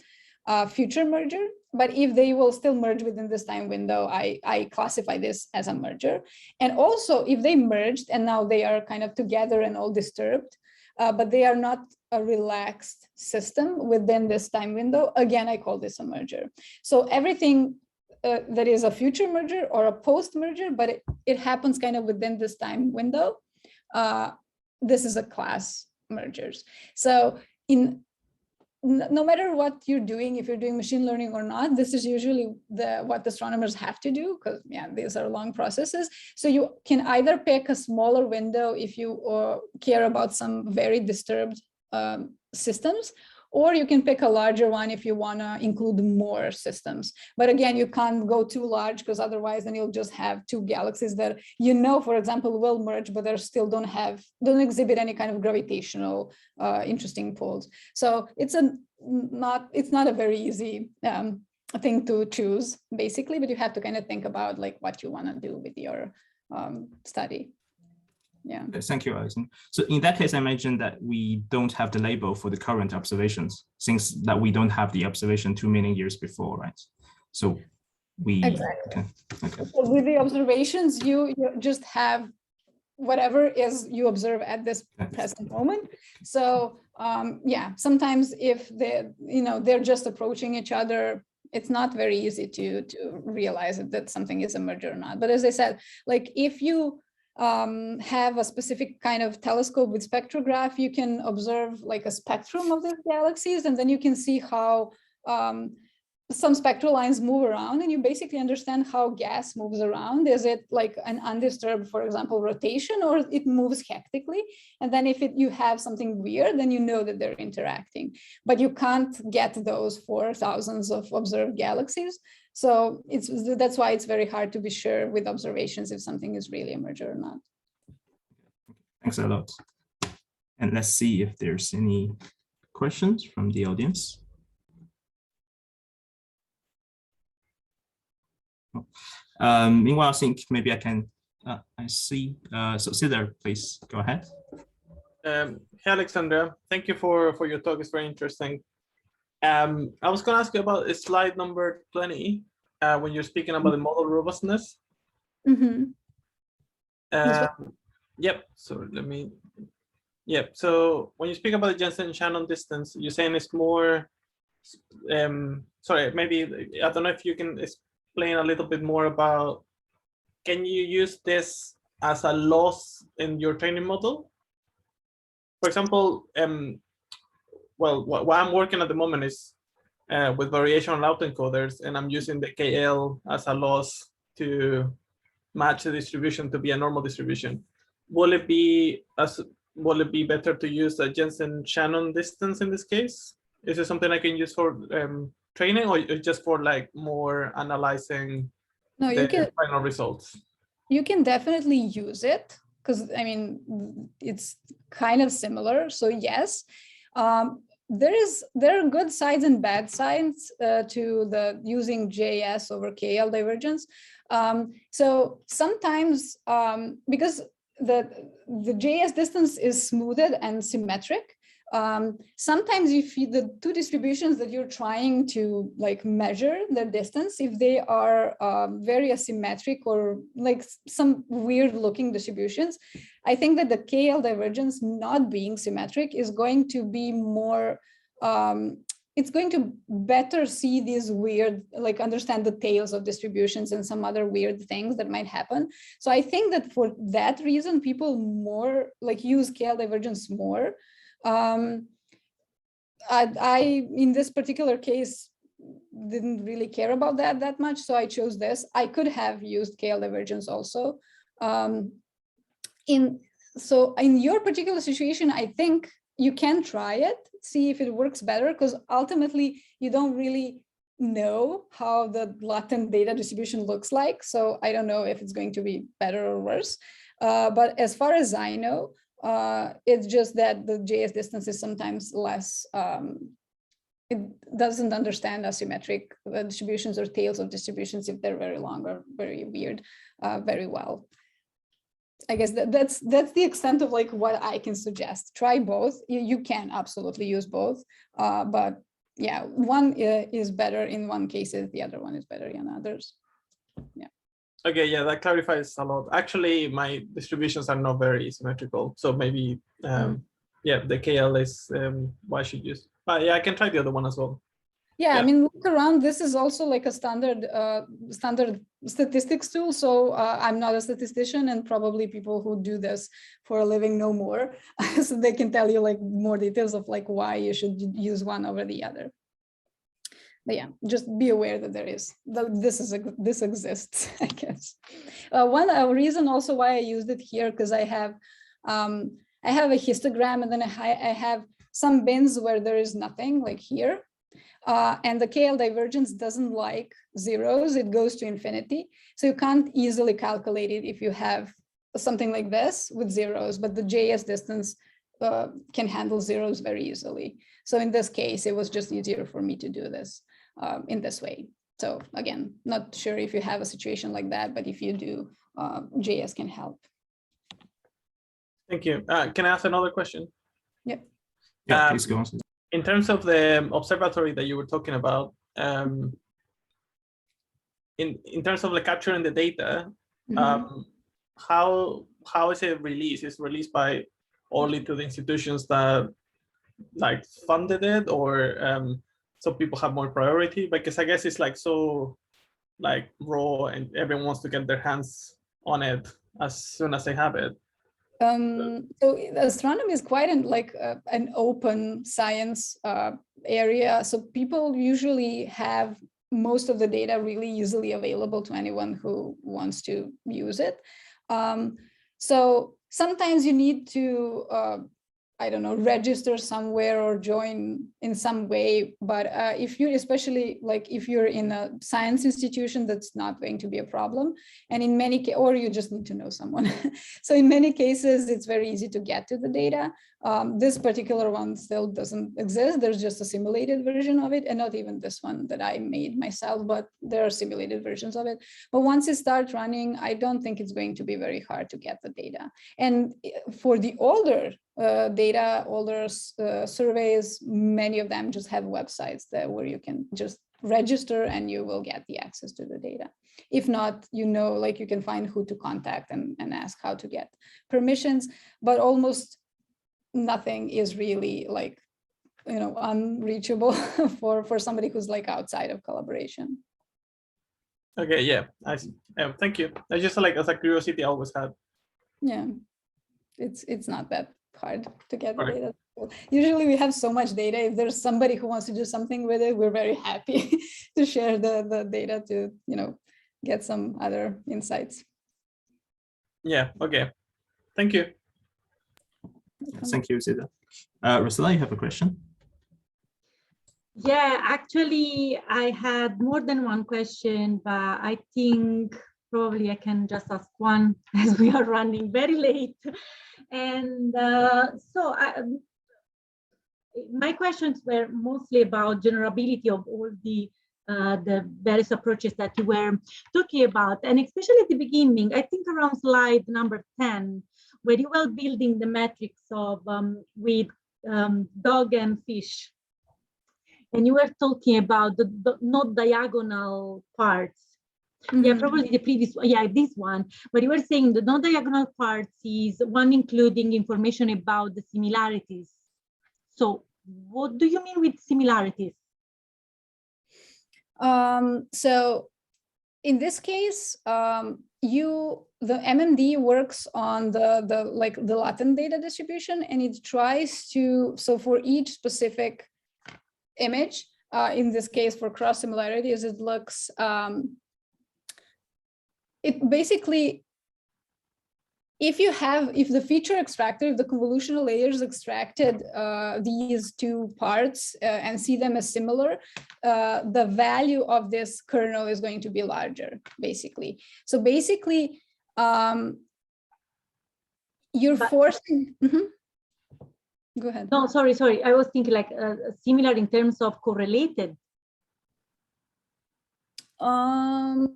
future merger. But if they will still merge within this time window, I classify this as a merger. And also, if they merged and now they are kind of together and all disturbed, but they are not a relaxed system within this time window, again, I call this a merger. So everything that is a future merger or a post merger, but it happens kind of within this time window, this is a class mergers. So no matter what you're doing, if you're doing machine learning or not, this is usually what astronomers have to do, because these are long processes. So you can either pick a smaller window if you care about some very disturbed systems, or you can pick a larger one if you want to include more systems. But again, you can't go too large, because otherwise then you'll just have two galaxies that, for example, will merge, but they still don't exhibit any kind of gravitational interesting poles. So it's not a very easy thing to choose, basically, but you have to kind of think about like what you want to do with your study. Yeah. Thank you, Alison. So in that case, I mentioned that we don't have the label for the current observations, since that we don't have the observation 2 million years before, right? So we exactly. Okay. So with the observations, you just have whatever is you observe at this present moment. So sometimes if they're just approaching each other, it's not very easy to realize that something is a merger or not. But as I said, like if you have a specific kind of telescope with spectrograph, you can observe like a spectrum of the galaxies, and then you can see how some spectral lines move around, and you basically understand how gas moves around. Is it like an undisturbed, for example, rotation, or it moves hectically? And then if you have something weird, then you know that they're interacting. But you can't get those for thousands of observed galaxies. So that's why it's very hard to be sure with observations if something is really a merger or not. Thanks a lot. And let's see if there's any questions from the audience. Meanwhile, I think maybe I can, I see, so Cedar, please go ahead. Hey, Aleksandra, thank you for your talk. It's very interesting. I was going to ask you about slide number 20, when you're speaking about the model robustness. Mm-hmm. Yep. So so when you speak about the Jensen-Shannon distance, you're saying it's more sorry, maybe, I don't know if you can explain a little bit more about, can you use this as a loss in your training model? For example, well, what I'm working at the moment is with variational autoencoders, and I'm using the KL as a loss to match the distribution to be a normal distribution. Will it be better to use the Jensen-Shannon distance in this case? Is it something I can use for training, or just for like more analyzing the final results? You can definitely use it, because I mean, it's kind of similar. So yes, there are good sides and bad sides to the using JS over KL divergence. So sometimes, because the JS distance is smoothed and symmetric, sometimes if the two distributions that you're trying to like measure their distance, if they are very asymmetric or like some weird looking distributions, I think that the KL divergence not being symmetric is going to be more, it's going to better see these weird, like understand the tails of distributions and some other weird things that might happen. So I think that for that reason, people more like use KL divergence more. I in this particular case didn't really care about that much, so I chose this. I could have used KL divergence also. In your particular situation, I think you can try it, see if it works better, because ultimately you don't really know how the latent data distribution looks like. So I don't know if it's going to be better or worse. But as far as I know, it's just that the JS distance is sometimes less, it doesn't understand asymmetric distributions or tails of distributions if they're very long or very weird very well. I guess that's the extent of like what I can suggest. Try both. You can absolutely use both, but yeah, one is better in one cases, the other one is better in others. Yeah. Okay, yeah, that clarifies a lot. Actually, my distributions are not very symmetrical, so maybe yeah, the KL is what I should use. But yeah, I can try the other one as well. Yeah, I mean, look around. This is also like a standard statistics tool. So I'm not a statistician, and probably people who do this for a living know more, so they can tell you like more details of like why you should use one over the other. But yeah, just be aware that this exists, I guess. One reason also why I used it here, because I have a histogram, and then I have some bins where there is nothing, like here. And the KL divergence doesn't like zeros, it goes to infinity. So you can't easily calculate it if you have something like this with zeros, but the JS distance can handle zeros very easily. So in this case, it was just easier for me to do this in this way. So again, not sure if you have a situation like that, but if you do, JS can help. Thank you. Can I ask another question? Yep. Yeah, please go on. In terms of the observatory that you were talking about, in terms of the capturing the data, how is it released? Is it released by only to the institutions that like funded it, or some people have more priority? Because I guess it's like so like raw, and everyone wants to get their hands on it as soon as they have it. So astronomy is quite an open science area. So people usually have most of the data really easily available to anyone who wants to use it. So sometimes you need to, I don't know, register somewhere or join in some way. But if you, especially like if you're in a science institution, that's not going to be a problem. And in many or you just need to know someone. So in many cases, it's very easy to get to the data. This particular one still doesn't exist. There's just a simulated version of it, and not even this one that I made myself, but there are simulated versions of it. But once it starts running, I don't think it's going to be very hard to get the data. And for the older older surveys, many of them just have websites where you can just register and you will get the access to the data. If not, like you can find who to contact and ask how to get permissions, but almost nothing is really like unreachable for somebody who's like outside of collaboration. Okay, yeah, I see. Thank you. I just like as a curiosity I always had. Yeah, it's not that hard to get the Okay. data. Usually we have so much data. If there's somebody who wants to do something with it, we're very happy to share the data to get some other insights. Yeah, okay. Thank you. Thank you, Zita. Rosella, you have a question? Yeah, actually, I had more than one question, but I think probably I can just ask one as we are running very late. And my questions were mostly about generability of all the various approaches that you were talking about, and especially at the beginning, I think around slide number 10, where you were building the metrics of with dog and fish, and you were talking about the not diagonal parts. Mm-hmm. Yeah, probably the previous one. Yeah, this one. But you were saying the non-diagonal parts is one including information about the similarities. So what do you mean with similarities? So in this case, the MMD works on the latent data distribution, and it tries to, so for each specific image, in this case for cross similarities, it looks, it basically, if the feature extractor, if the convolutional layers extracted these two parts and see them as similar, the value of this kernel is going to be larger, basically. So basically, you're forcing. Go ahead. No, sorry. I was thinking like similar in terms of correlated. Well,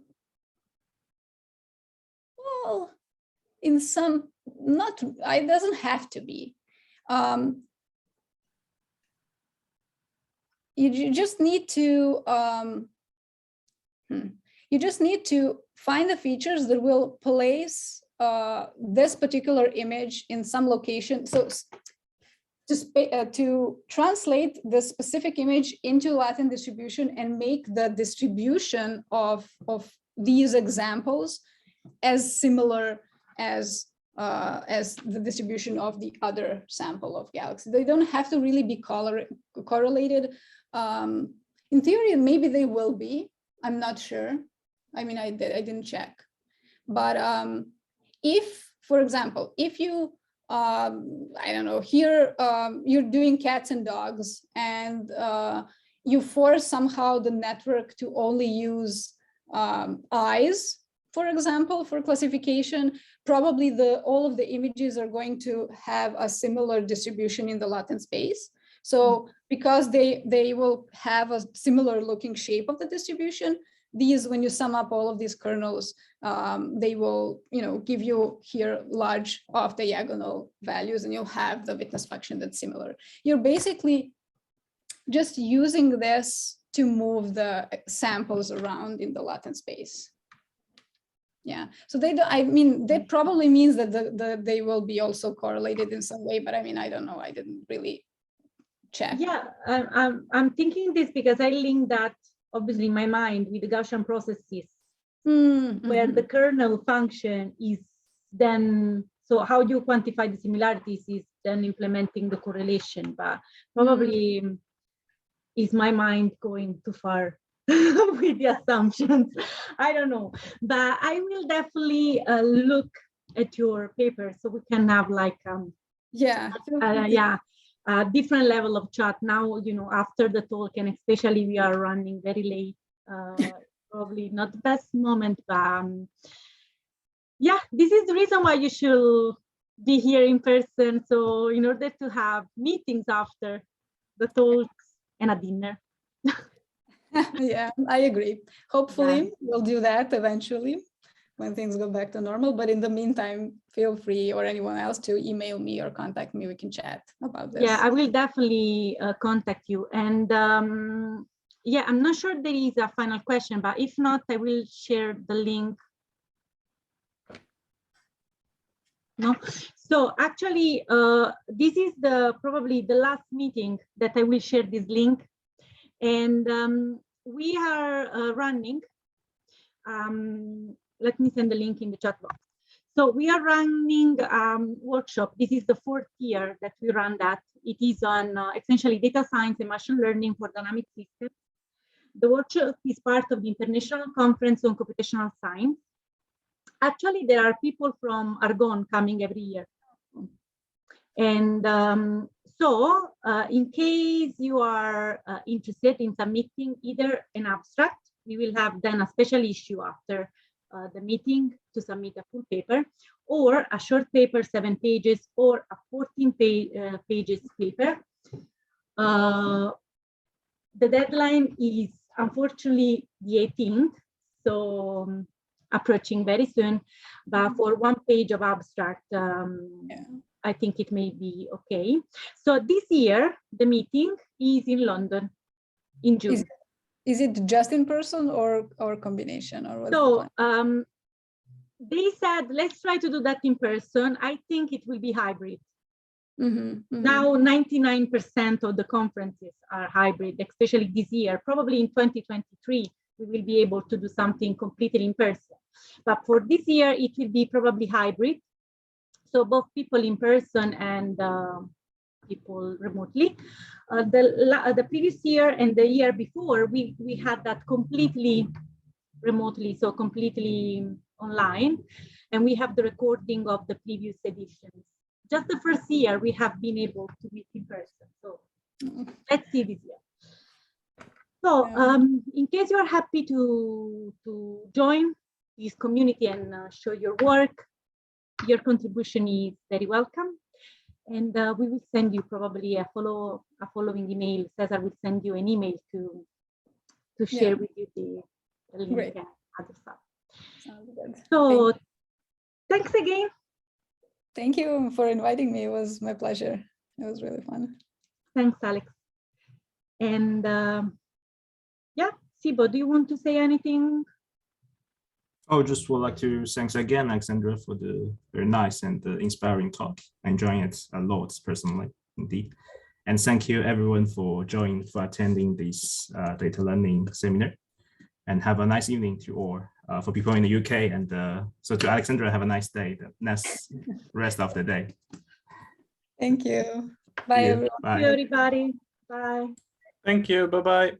in some, it doesn't have to be. You just need to find the features that will place this particular image in some location. So to translate the specific image into Latin distribution and make the distribution of these examples as similar as the distribution of the other sample of galaxies. They don't have to really be correlated. In theory, maybe they will be. I'm not sure. I mean, I didn't check. But if, for example, if you, I don't know, here you're doing cats and dogs, and you force somehow the network to only use eyes, for example, for classification, probably all of the images are going to have a similar distribution in the latent space. So because they will have a similar looking shape of the distribution, these, when you sum up all of these kernels, they will, give you here large off diagonal values, and you'll have the witness function that's similar. You're basically just using this to move the samples around in the latent space. Yeah, so that probably means that they will be also correlated in some way, but I mean, I don't know, I didn't really check. Yeah, I'm thinking this because I link that obviously in my mind with the Gaussian processes, where the kernel function is then, so how you quantify the similarities is then implementing the correlation, but probably is my mind going too far with the assumptions? I don't know, but I will definitely look at your paper so we can have like different level of chat now, after the talk, and especially we are running very late, probably not the best moment, but yeah, this is the reason why you should be here in person, so in order to have meetings after the talks and a dinner. Yeah, I agree. Hopefully we'll do that eventually when things go back to normal. But in the meantime, feel free, or anyone else, to email me or contact me. We can chat about this. Yeah, I will definitely contact you. And yeah, I'm not sure there is a final question, but if not, I will share the link. No, so actually, this is probably the last meeting that I will share this link, and we are running. Let me send the link in the chat box. So we are running workshop. This is the 4th year that we run that. It is on essentially data science and machine learning for dynamic systems. The workshop is part of the International Conference on Computational Science. Actually, there are people from Argonne coming every year. And in case you are interested in submitting either an abstract, we will have then a special issue after the meeting to submit a full paper, or a short paper, 7 pages, or a 14 pages paper. The deadline is unfortunately the 18th, so approaching very soon, but for 1 page of abstract, I think it may be okay. So this year, the meeting is in London in June. Is it just in person or combination? Or what's so they said, let's try to do that in person. I think it will be hybrid. Now 99% of the conferences are hybrid, especially this year. Probably in 2023, we will be able to do something completely in person. But for this year, it will be probably hybrid. So both people in person and people remotely. The previous year and the year before, we had that completely remotely, so completely online. And we have the recording of the previous editions. Just the first year, we have been able to meet in person. So let's see this year. So in case you are happy to join this community and show your work, your contribution is very welcome. And we will send you probably a following email. Cesar will send you an email to share with you the link and other stuff. Sounds good. So thanks again. Thank you for inviting me. It was my pleasure. It was really fun. Thanks, Alex. And yeah, Sibo, do you want to say anything? Oh, just would like to thanks again, Aleksandra, for the very nice and inspiring talk. I'm enjoying it a lot personally, indeed. And thank you everyone for attending this data learning seminar. And have a nice evening to all. For people in the UK, and so to Aleksandra, have a nice day, the next rest of the day. Thank you. Bye, everyone. Thank you, everybody. Bye. Thank you. Bye-bye.